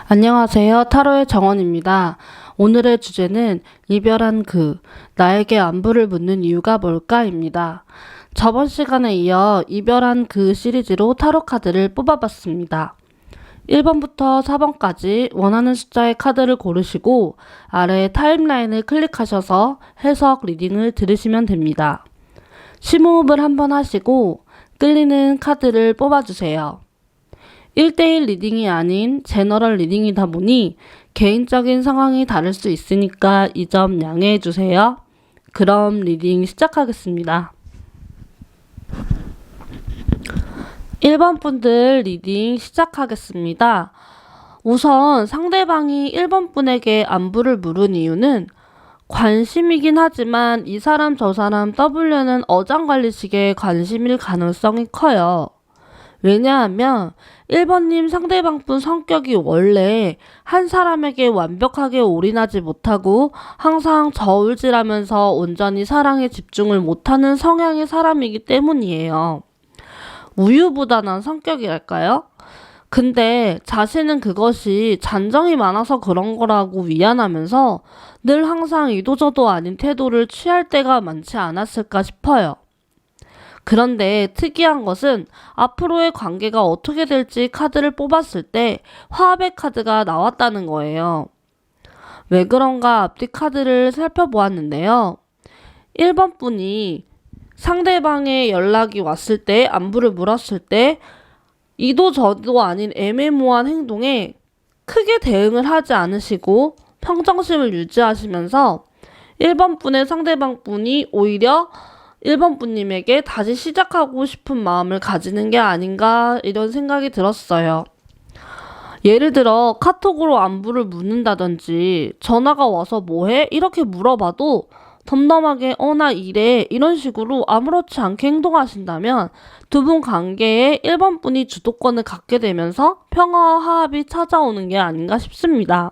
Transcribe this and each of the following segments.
안녕하세요. 타로의 정원입니다. 오늘의 주제는 이별한 나에게 안부를 묻는 이유가 뭘까입니다. 저번 시간에 이어 이별한 시리즈로 타로 카드를 뽑아봤습니다. 1번부터 4번까지 원하는 숫자의 카드를 고르시고 아래 타임라인을 클릭하셔서 해석 리딩을 들으시면 됩니다. 심호흡을 한번 하시고 끌리는 카드를 뽑아주세요. 1대1 리딩이 아닌 제너럴 리딩이다 보니 개인적인 상황이 다를 수 있으니까 이 점 양해해 주세요. 그럼 리딩 시작하겠습니다. 1번 분들 리딩 시작하겠습니다. 우선 상대방이 1번 분에게 안부를 물은 이유는 관심이긴 하지만 이 사람 저 사람 W는 어장관리식의 관심일 가능성이 커요. 왜냐하면 1번님 상대방분 성격이 원래 한 사람에게 완벽하게 올인하지 못하고 항상 저울질하면서 온전히 사랑에 집중을 못하는 성향의 사람이기 때문이에요. 우유부단한 성격이랄까요? 근데 자신은 그것이 잔정이 많아서 그런 거라고 위안하면서 늘 항상 이도저도 아닌 태도를 취할 때가 많지 않았을까 싶어요. 그런데 특이한 것은 앞으로의 관계가 어떻게 될지 카드를 뽑았을 때 화합의 카드가 나왔다는 거예요. 왜 그런가 앞뒤 카드를 살펴보았는데요. 1번 분이 상대방의 연락이 왔을 때 안부를 물었을 때 이도 저도 아닌 애매모호한 행동에 크게 대응을 하지 않으시고 평정심을 유지하시면서 1번 분의 상대방 분이 오히려 1번 분님에게 다시 시작하고 싶은 마음을 가지는 게 아닌가 이런 생각이 들었어요. 예를 들어 카톡으로 안부를 묻는다든지 전화가 와서 뭐해? 이렇게 물어봐도 덤덤하게 나 이래 이런 식으로 아무렇지 않게 행동하신다면 두 분 관계에 1번 분이 주도권을 갖게 되면서 평화와 화합이 찾아오는 게 아닌가 싶습니다.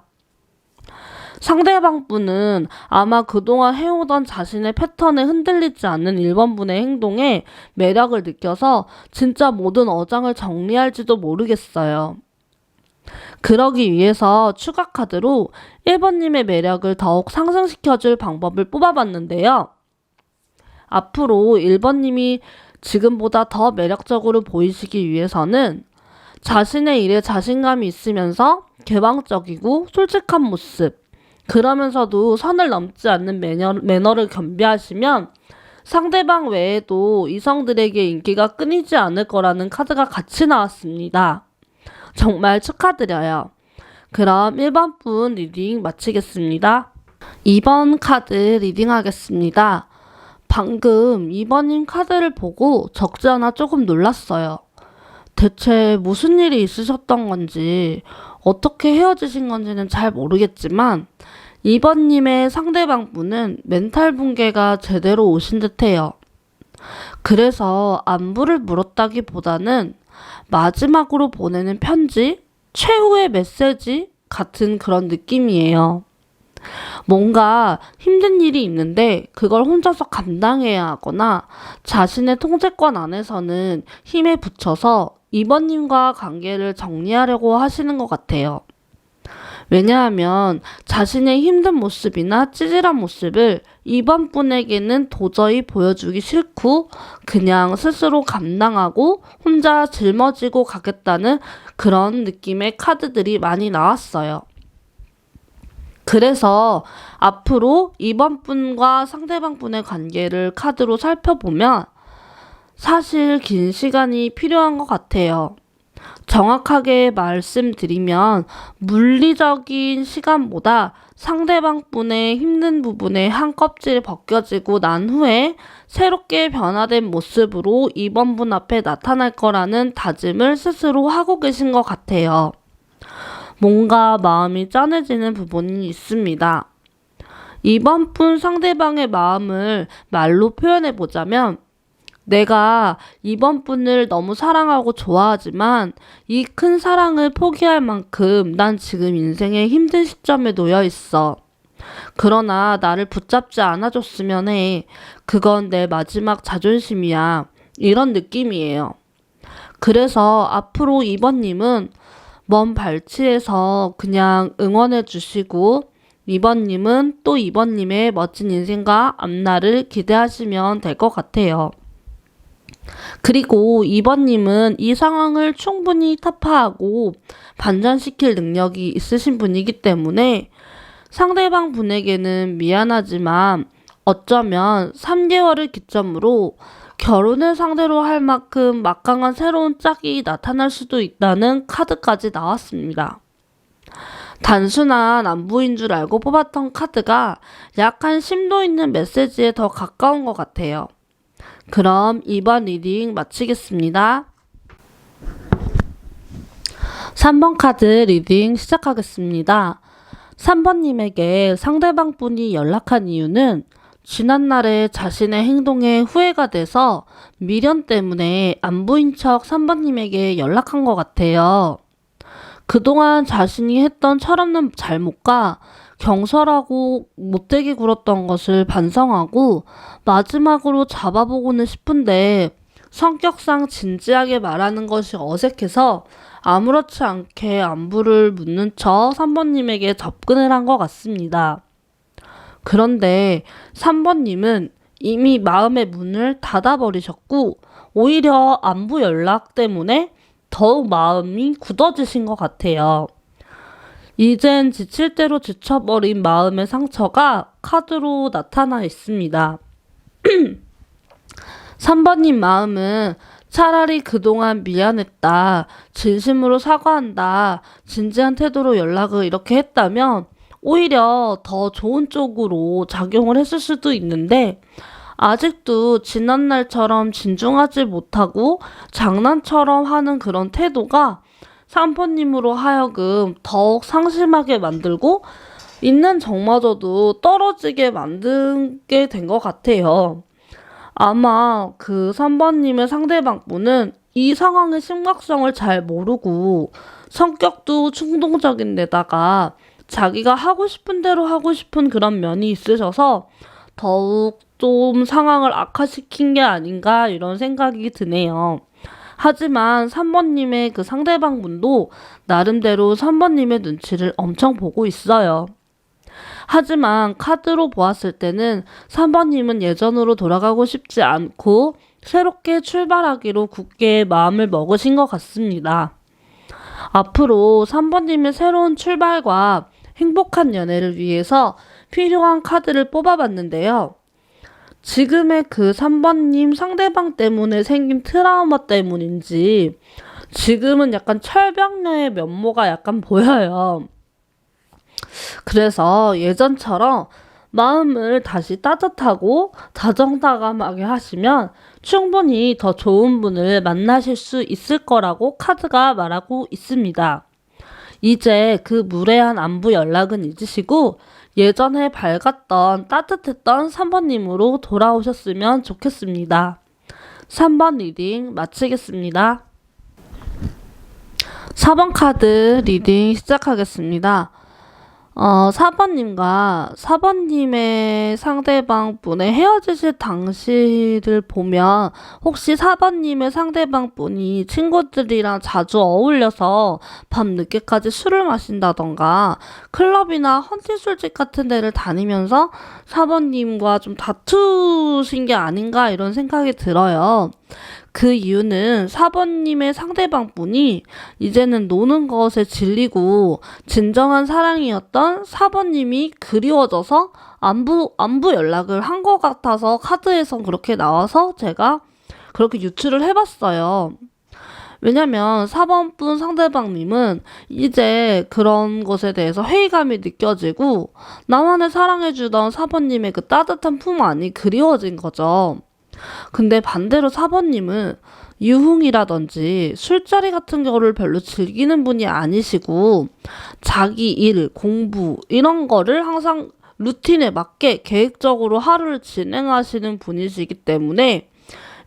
상대방 분은 아마 그동안 해오던 자신의 패턴에 흔들리지 않는 1번 분의 행동에 매력을 느껴서 진짜 모든 어장을 정리할지도 모르겠어요. 그러기 위해서 추가 카드로 1번님의 매력을 더욱 상승시켜줄 방법을 뽑아봤는데요. 앞으로 1번님이 지금보다 더 매력적으로 보이시기 위해서는 자신의 일에 자신감이 있으면서 개방적이고 솔직한 모습, 그러면서도 선을 넘지 않는 매너를 겸비하시면 상대방 외에도 이성들에게 인기가 끊이지 않을 거라는 카드가 같이 나왔습니다. 정말 축하드려요. 그럼 1번 분 리딩 마치겠습니다. 2번 카드 리딩 하겠습니다. 방금 2번님 카드를 보고 적지 않아 조금 놀랐어요. 대체 무슨 일이 있으셨던 건지 어떻게 헤어지신 건지는 잘 모르겠지만 2번님의 상대방 분은 멘탈 붕괴가 제대로 오신 듯해요. 그래서 안부를 물었다기보다는 마지막으로 보내는 편지, 최후의 메시지 같은 그런 느낌이에요. 뭔가 힘든 일이 있는데 그걸 혼자서 감당해야 하거나 자신의 통제권 안에서는 힘에 부쳐서 2번님과 관계를 정리하려고 하시는 것 같아요. 왜냐하면 자신의 힘든 모습이나 찌질한 모습을 2번 분에게는 도저히 보여주기 싫고 그냥 스스로 감당하고 혼자 짊어지고 가겠다는 그런 느낌의 카드들이 많이 나왔어요. 그래서 앞으로 2번 분과 상대방 분의 관계를 카드로 살펴보면 사실 긴 시간이 필요한 것 같아요. 정확하게 말씀드리면 물리적인 시간보다 상대방 분의 힘든 부분에 한 껍질이 벗겨지고 난 후에 새롭게 변화된 모습으로 2번 분 앞에 나타날 거라는 다짐을 스스로 하고 계신 것 같아요. 뭔가 마음이 짠해지는 부분이 있습니다. 2번 분 상대방의 마음을 말로 표현해보자면 내가 2번 분을 너무 사랑하고 좋아하지만 이 큰 사랑을 포기할 만큼 난 지금 인생의 힘든 시점에 놓여 있어. 그러나 나를 붙잡지 않아줬으면 해. 그건 내 마지막 자존심이야. 이런 느낌이에요. 그래서 앞으로 2번님은 먼 발치에서 그냥 응원해 주시고 2번님은 또 2번님의 멋진 인생과 앞날을 기대하시면 될 것 같아요. 그리고 2번님은 이 상황을 충분히 타파하고 반전시킬 능력이 있으신 분이기 때문에 상대방 분에게는 미안하지만 어쩌면 3개월을 기점으로 결혼을 상대로 할 만큼 막강한 새로운 짝이 나타날 수도 있다는 카드까지 나왔습니다. 단순한 안부인 줄 알고 뽑았던 카드가 약간 심도 있는 메시지에 더 가까운 것 같아요. 그럼 2번 리딩 마치겠습니다. 3번 카드 리딩 시작하겠습니다. 3번님에게 상대방 분이 연락한 이유는 지난날에 자신의 행동에 후회가 돼서 미련 때문에 안부인 척 3번님에게 연락한 것 같아요. 그동안 자신이 했던 철없는 잘못과 경솔하고 못되게 굴었던 것을 반성하고 마지막으로 잡아보고는 싶은데 성격상 진지하게 말하는 것이 어색해서 아무렇지 않게 안부를 묻는 척 3번님에게 접근을 한 것 같습니다. 그런데 3번님은 이미 마음의 문을 닫아버리셨고 오히려 안부 연락 때문에 더욱 마음이 굳어지신 것 같아요. 이젠 지칠 대로 지쳐버린 마음의 상처가 카드로 나타나 있습니다. 3번님 마음은 차라리 그동안 미안했다, 진심으로 사과한다, 진지한 태도로 연락을 이렇게 했다면 오히려 더 좋은 쪽으로 작용을 했을 수도 있는데 아직도 지난날처럼 진중하지 못하고 장난처럼 하는 그런 태도가 3번님으로 하여금 더욱 상심하게 만들고 있는 정마저도 떨어지게 만들게 된 것 같아요. 아마 그 3번님의 상대방 분은 이 상황의 심각성을 잘 모르고 성격도 충동적인 데다가 자기가 하고 싶은 대로 하고 싶은 그런 면이 있으셔서 더욱 좀 상황을 악화시킨 게 아닌가 이런 생각이 드네요. 하지만 3번님의 그 상대방 분도 나름대로 3번님의 눈치를 엄청 보고 있어요. 하지만 카드로 보았을 때는 3번님은 예전으로 돌아가고 싶지 않고 새롭게 출발하기로 굳게 마음을 먹으신 것 같습니다. 앞으로 3번님의 새로운 출발과 행복한 연애를 위해서 필요한 카드를 뽑아봤는데요. 지금의 그 3번님 상대방 때문에 생긴 트라우마 때문인지 지금은 약간 철벽녀의 면모가 약간 보여요. 그래서 예전처럼 마음을 다시 따뜻하고 다정다감하게 하시면 충분히 더 좋은 분을 만나실 수 있을 거라고 카드가 말하고 있습니다. 이제 그 무례한 안부 연락은 잊으시고 예전에 밝았던 따뜻했던 3번님으로 돌아오셨으면 좋겠습니다. 3번 리딩 마치겠습니다. 4번 카드 리딩 시작하겠습니다. 4번님과 4번님의 상대방 분의 헤어지실 당시를 보면 혹시 4번님의 상대방 분이 친구들이랑 자주 어울려서 밤 늦게까지 술을 마신다던가 클럽이나 헌팅 술집 같은 데를 다니면서 4번님과 좀 다투신 게 아닌가 이런 생각이 들어요. 그 이유는 4번님의 상대방 분이 이제는 노는 것에 질리고 진정한 사랑이었던 4번님이 그리워져서 안부 연락을 한 것 같아서 카드에선 그렇게 나와서 제가 그렇게 유추를 해봤어요. 왜냐면 4번 분 상대방님은 이제 그런 것에 대해서 회의감이 느껴지고 나만을 사랑해주던 4번님의 그 따뜻한 품 안이 그리워진 거죠. 근데 반대로 4번님은 유흥이라든지 술자리 같은 거를 별로 즐기는 분이 아니시고 자기 일, 공부 이런 거를 항상 루틴에 맞게 계획적으로 하루를 진행하시는 분이시기 때문에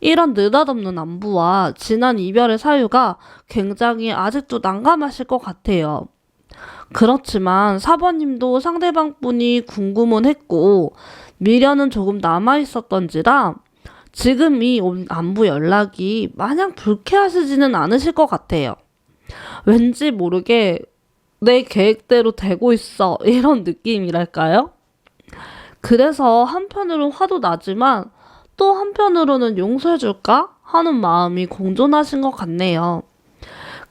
이런 느닷없는 안부와 지난 이별의 사유가 굉장히 아직도 난감하실 것 같아요. 그렇지만 4번님도 상대방 분이 궁금은 했고 미련은 조금 남아있었던지라 지금 이 안부 연락이 마냥 불쾌하시지는 않으실 것 같아요. 왠지 모르게 내 계획대로 되고 있어. 이런 느낌이랄까요? 그래서 한편으로는 화도 나지만 또 한편으로는 용서해줄까 하는 마음이 공존하신 것 같네요.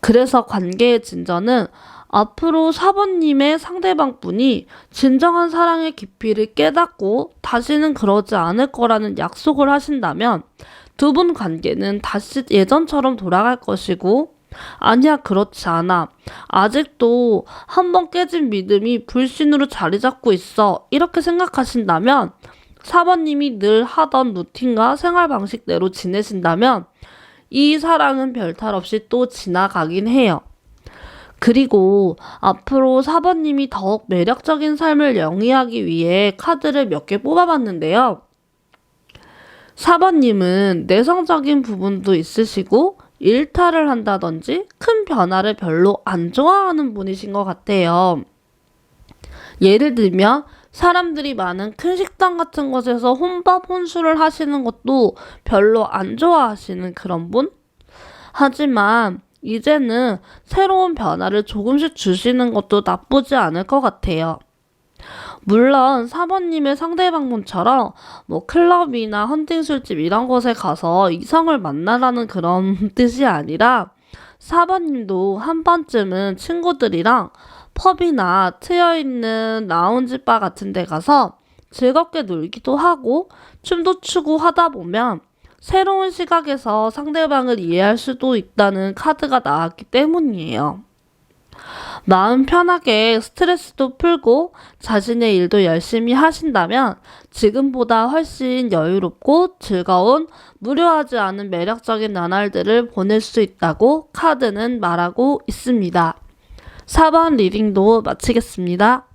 그래서 관계의 진전은 앞으로 4번님의 상대방 분이 진정한 사랑의 깊이를 깨닫고 다시는 그러지 않을 거라는 약속을 하신다면 두 분 관계는 다시 예전처럼 돌아갈 것이고, 아니야, 그렇지 않아. 아직도 한 번 깨진 믿음이 불신으로 자리 잡고 있어. 이렇게 생각하신다면 4번님이 늘 하던 루틴과 생활 방식대로 지내신다면 이 사랑은 별탈 없이 또 지나가긴 해요. 그리고 앞으로 4번님이 더욱 매력적인 삶을 영위하기 위해 카드를 몇 개 뽑아봤는데요. 4번님은 내성적인 부분도 있으시고 일탈을 한다든지 큰 변화를 별로 안 좋아하는 분이신 것 같아요. 예를 들면 사람들이 많은 큰 식당 같은 곳에서 혼밥 혼술을 하시는 것도 별로 안 좋아하시는 그런 분? 하지만 이제는 새로운 변화를 조금씩 주시는 것도 나쁘지 않을 것 같아요. 물론 4번님의 상대방분처럼 클럽이나 헌팅 술집 이런 곳에 가서 이성을 만나라는 그런 뜻이 아니라 4번님도 한 번쯤은 친구들이랑 펍이나 트여있는 라운지 바 같은 데 가서 즐겁게 놀기도 하고 춤도 추고 하다 보면 새로운 시각에서 상대방을 이해할 수도 있다는 카드가 나왔기 때문이에요. 마음 편하게 스트레스도 풀고 자신의 일도 열심히 하신다면 지금보다 훨씬 여유롭고 즐거운 무료하지 않은 매력적인 나날들을 보낼 수 있다고 카드는 말하고 있습니다. 4번 리딩도 마치겠습니다.